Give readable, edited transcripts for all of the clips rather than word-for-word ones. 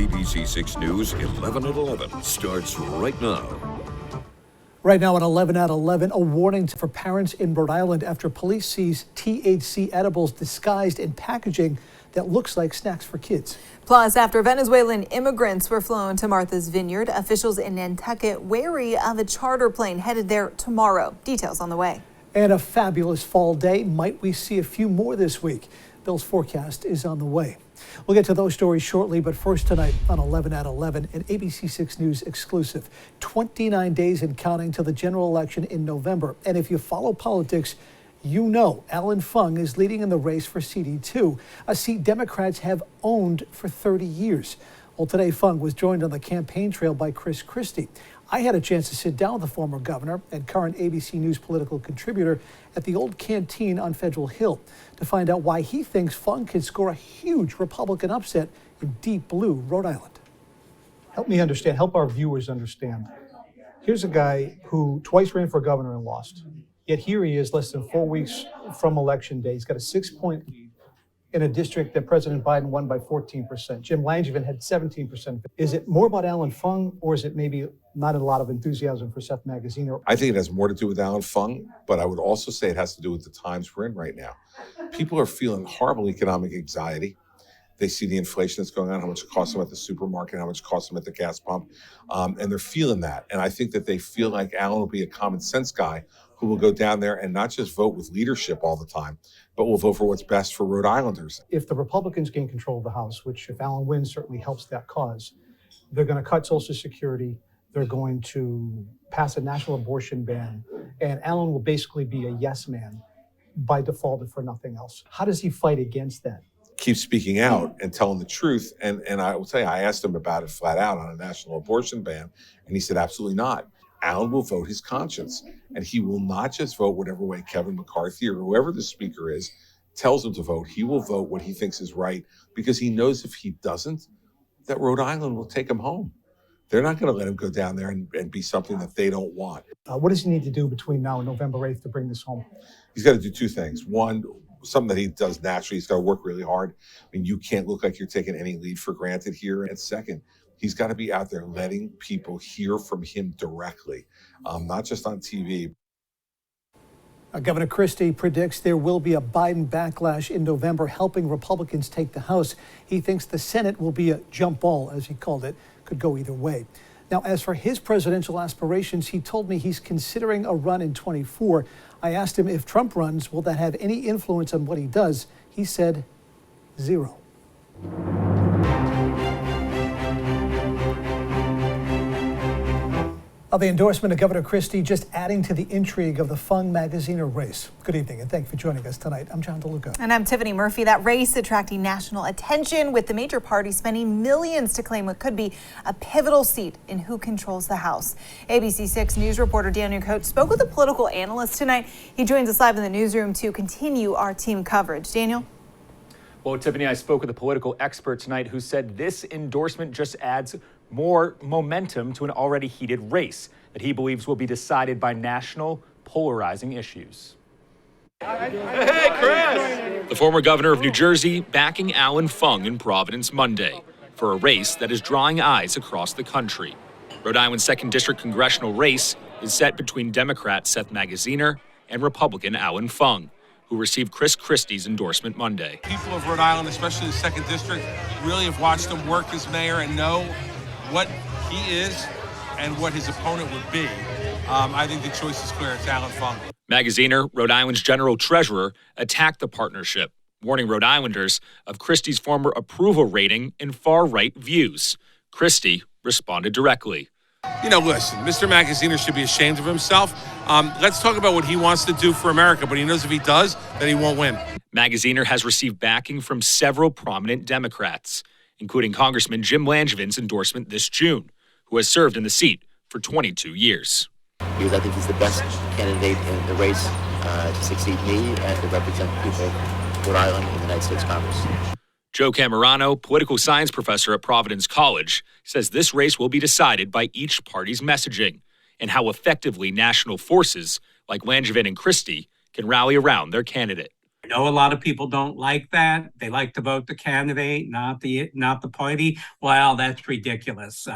ABC6 News 11 at 11 starts right now. Right now at 11 at 11, a warning for parents in Rhode Island after police sees THC edibles disguised in packaging that looks like snacks for kids. Plus, after Venezuelan immigrants were flown to Martha's Vineyard, officials in Nantucket wary of a charter plane headed there tomorrow. Details on the way. And a fabulous fall day. Might we see a few more this week? Bill's forecast is on the way. We'll get to those stories shortly, but first tonight on 11 at 11, an ABC6 News exclusive. 29 days and counting to the general election in November. And if you follow politics, you know Alan Fung is leading in the race for CD2, a seat Democrats have owned for 30 years. Well, today Fung was joined on the campaign trail by Chris Christie. I had a chance to sit down with the former governor and current ABC News political contributor at the old canteen on Federal Hill to find out why he thinks Fung could score a huge Republican upset in deep blue Rhode Island. Help me understand, help our viewers understand. Here's a guy who twice ran for governor and lost. Yet here he is less than 4 weeks from election day. He's got a 6-point lead in a district that President Biden won by 14%. Jim Langevin had 17%. Is it more about Alan Fung, or is it maybe not a lot of enthusiasm for Seth Magaziner? I think it has more to do with Alan Fung, but I would also say it has to do with the times we're in right now. People are feeling horrible economic anxiety. They see the inflation that's going on, how much it costs them at the supermarket, how much it costs them at the gas pump, and they're feeling that. And I think that they feel like Alan will be a common sense guy who will go down there and not just vote with leadership all the time, but will vote for what's best for Rhode Islanders. If the Republicans gain control of the House, which if Alan wins certainly helps that cause, they're going to cut Social Security, they're going to pass a national abortion ban, and Alan will basically be a yes man by default if for nothing else. How does he fight against that? Keep speaking out and telling the truth. And I will tell you, I asked him about it flat out on a national abortion ban, and he said, absolutely not. Alan will vote his conscience, and he will not just vote whatever way Kevin McCarthy or whoever the speaker is tells him to vote. He will vote what he thinks is right, because he knows if he doesn't, that Rhode Island will take him home. They're not going to let him go down there and be something that they don't want. What does he need to do between now and November 8th to bring this home? He's got to do two things. One, something that he does naturally, he's got to work really hard. I mean, you can't look like you're taking any lead for granted here. And second, he's got to be out there letting people hear from him directly, not just on TV. Governor Christie predicts there will be a Biden backlash in November, helping Republicans take the House. He thinks the Senate will be a jump ball, as he called it, could go either way. Now, as for his presidential aspirations, he told me he's considering a run in 24. I asked him if Trump runs, will that have any influence on what he does? He said, zero. The endorsement of Governor Christie just adding to the intrigue of the Fung Magaziner race. Good evening, and thank you for joining us tonight. I'm John DeLuca. And I'm Tiffany Murphy. That race attracting national attention, with the major parties spending millions to claim what could be a pivotal seat in who controls the House. ABC6 News reporter Daniel Coates spoke with a political analyst tonight. He joins us live in the newsroom to continue our team coverage. Daniel? Well, Tiffany, I spoke with a political expert tonight who said this endorsement just adds more momentum to an already heated race that he believes will be decided by national polarizing issues. Hey, Chris! The former governor of New Jersey backing Alan Fung in Providence Monday for a race that is drawing eyes across the country. Rhode Island's 2nd District congressional race is set between Democrat Seth Magaziner and Republican Alan Fung, who received Chris Christie's endorsement Monday. People of Rhode Island, especially the 2nd District, really have watched him work as mayor and know what he is and what his opponent would be. I think the choice is clear. It's Alan Fung. Magaziner, Rhode Island's general treasurer, attacked the partnership, warning Rhode Islanders of Christie's former approval rating and far-right views. Christie responded directly. You know, listen, Mr. Magaziner should be ashamed of himself. Let's talk about what he wants to do for America, but he knows if he does, then he won't win. Magaziner has received backing from several prominent Democrats, including Congressman Jim Langevin's endorsement this June, who has served in the seat for 22 years. Because I think he's the best candidate in the race to succeed me and to represent the people of Rhode Island in the United States Congress. Joe Camerano, political science professor at Providence College, says this race will be decided by each party's messaging and how effectively national forces like Langevin and Christie can rally around their candidate. know a lot of people don't like that. They like to vote the candidate, not the party. Well, that's ridiculous.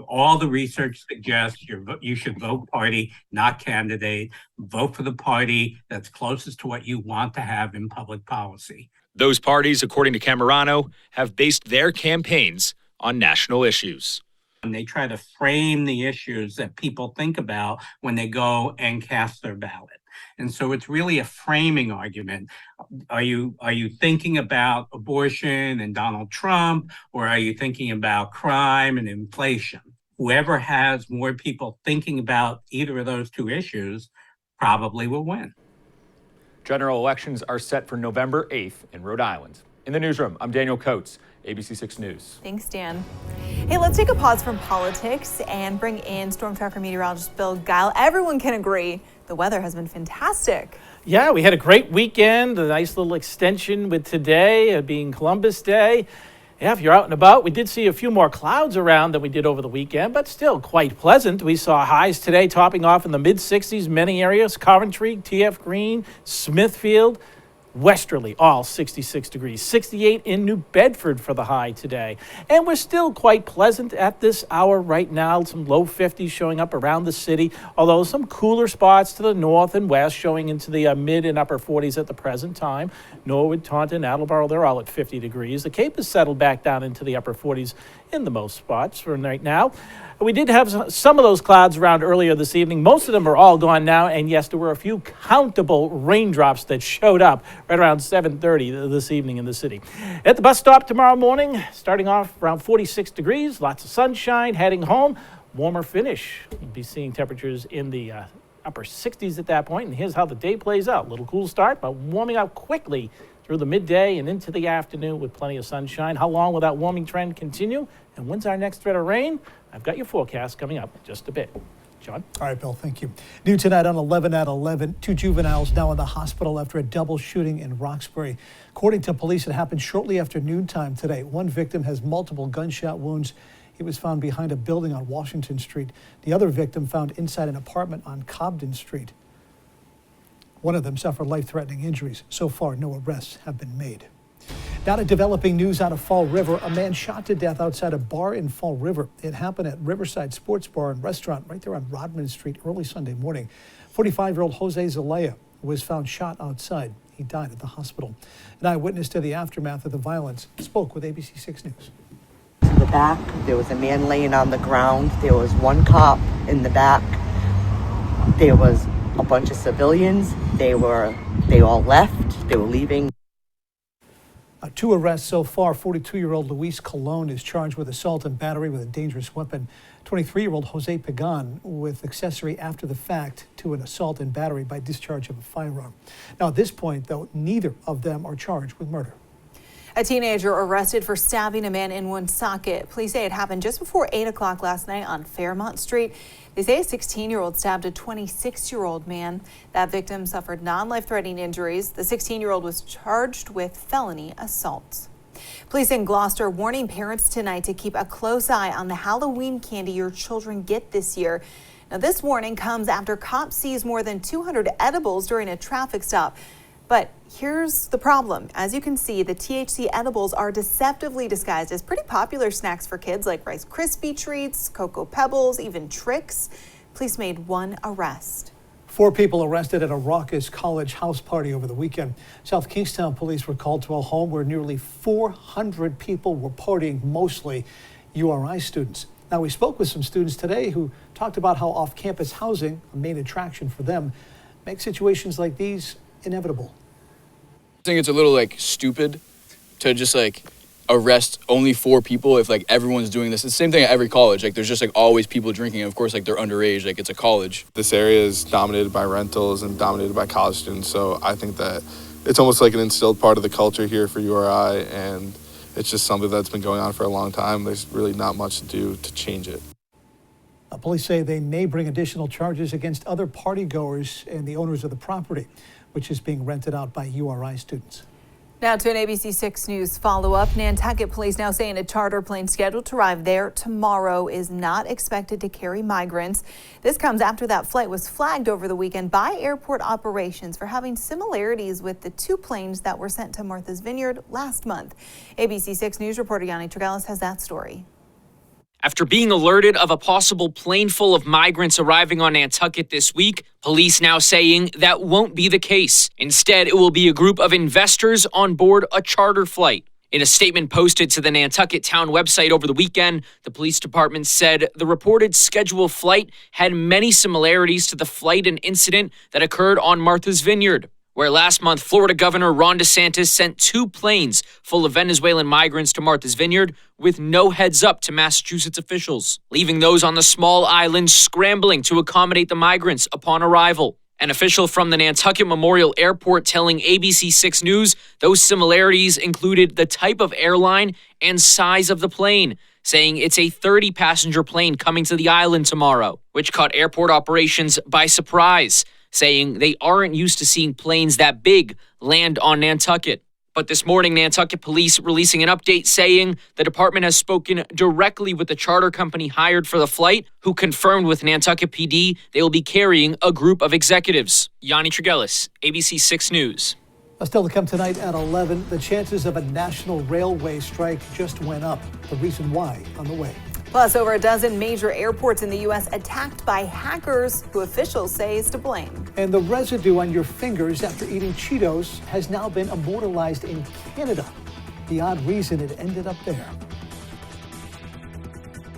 All the research suggests you should vote party, not candidate. Vote for the party that's closest to what you want to have in public policy. Those parties, according to Camerano, have based their campaigns on national issues. And they try to frame the issues that people think about when they go and cast their ballot. And so it's really a framing argument. Are you thinking about abortion and Donald Trump, or are you thinking about crime and inflation? Whoever has more people thinking about either of those two issues probably will win. General elections are set for November 8th in Rhode Island. In the newsroom, I'm Daniel Coates, ABC6 News. Thanks, Dan. Hey, let's take a pause from politics and bring in Storm Tracker meteorologist Bill Guile. Everyone can agree the weather has been fantastic. Yeah, we had a great weekend, a nice little extension with today being Columbus Day. Yeah, if you're out and about, we did see a few more clouds around than we did over the weekend, but still quite pleasant. We saw highs today topping off in the mid-60s, many areas, Coventry, TF Green, Smithfield, Westerly, all 66 degrees, 68 in New Bedford for the high today. And we're still quite pleasant at this hour right now, some low 50s showing up around the city, although some cooler spots to the north and west showing into the mid and upper 40s at the present time. Norwood, Taunton, Attleboro, they're all at 50 degrees. The Cape has settled back down into the upper 40s in the most spots for right now. We did have some of those clouds around earlier this evening. Most of them are all gone now, and yes, there were a few countable raindrops that showed up right around 7:30 this evening in the city. At the bus stop tomorrow morning, starting off around 46 degrees, lots of sunshine, heading home, warmer finish. You'll be seeing temperatures in the upper 60s at that point, and here's how the day plays out. A little cool start, but warming up quickly through the midday and into the afternoon with plenty of sunshine. How long will that warming trend continue? And when's our next threat of rain? I've got your forecast coming up in just a bit. John? All right, Bill, thank you. New tonight on 11 at 11, 2 juveniles now in the hospital after a double shooting in Roxbury. According to police, it happened shortly after noontime today. One victim has multiple gunshot wounds. He was found behind a building on Washington Street. The other victim found inside an apartment on Cobden Street. One of them suffered life-threatening injuries. So far, no arrests have been made. Now to developing news out of Fall River. A man shot to death outside a bar in Fall River. It happened at Riverside Sports Bar and Restaurant right there on Rodman Street early Sunday morning. 45-year-old Jose Zelaya was found shot outside. He died at the hospital. An eyewitness to the aftermath of the violence spoke with ABC6 News. In the back, there was a man laying on the ground. There was one cop in the back. There was a bunch of civilians. They all left. They were leaving. 2 arrests so far. 42-year-old Luis Colon is charged with assault and battery with a dangerous weapon. 23-year-old Jose Pagan with accessory after the fact to an assault and battery by discharge of a firearm. Now, at this point, though, neither of them are charged with murder. A teenager arrested for stabbing a man in Nantucket. Police say it happened just before 8 o'clock last night on Fairmont Street. They say a 16-year-old stabbed a 26-year-old man. That victim suffered non-life-threatening injuries. The 16-year-old was charged with felony assault. Police in Gloucester warning parents tonight to keep a close eye on the Halloween candy your children get this year. Now, this warning comes after cops seized more than 200 edibles during a traffic stop. But here's the problem. As you can see, the THC edibles are deceptively disguised as pretty popular snacks for kids like Rice Krispie treats, Cocoa Pebbles, even Trix. Police made 1 arrest. 4 people arrested at a raucous college house party over the weekend. South Kingstown police were called to a home where nearly 400 people were partying, mostly URI students. Now, we spoke with some students today who talked about how off-campus housing, a main attraction for them, makes situations like these inevitable. I think it's a little stupid to just arrest only 4 people if everyone's doing this. It's the same thing at every college. There's just always people drinking, and of course they're underage. It's a college. This area is dominated by rentals and dominated by college students, so I think that it's almost like an instilled part of the culture here for URI, and it's just something that's been going on for a long time. There's really not much to do to change it. Police say they may bring additional charges against other partygoers and the owners of the property, which is being rented out by URI students. Now to an ABC6 News follow-up. Nantucket police now saying a charter plane scheduled to arrive there tomorrow is not expected to carry migrants. This comes after that flight was flagged over the weekend by airport operations for having similarities with the two planes that were sent to Martha's Vineyard last month. ABC6 News reporter Yanni Tregellis has that story. After being alerted of a possible plane full of migrants arriving on Nantucket this week, police now saying that won't be the case. Instead, it will be a group of investors on board a charter flight. In a statement posted to the Nantucket town website over the weekend, the police department said the reported scheduled flight had many similarities to the flight and incident that occurred on Martha's Vineyard, where last month Florida Governor Ron DeSantis sent 2 planes full of Venezuelan migrants to Martha's Vineyard with no heads up to Massachusetts officials, leaving those on the small island scrambling to accommodate the migrants upon arrival. An official from the Nantucket Memorial Airport telling ABC6 News those similarities included the type of airline and size of the plane, saying it's a 30-passenger plane coming to the island tomorrow, which caught airport operations by surprise, saying they aren't used to seeing planes that big land on Nantucket. But this morning, Nantucket police releasing an update saying the department has spoken directly with the charter company hired for the flight, who confirmed with Nantucket PD they will be carrying a group of executives. Yanni Tregellis, ABC6 News. Still to come tonight at 11, the chances of a national railway strike just went up. The reason why on the way. Plus, over a dozen major airports in the U.S. attacked by hackers who officials say is to blame. And the residue on your fingers after eating Cheetos has now been immortalized in Canada. The odd reason it ended up there.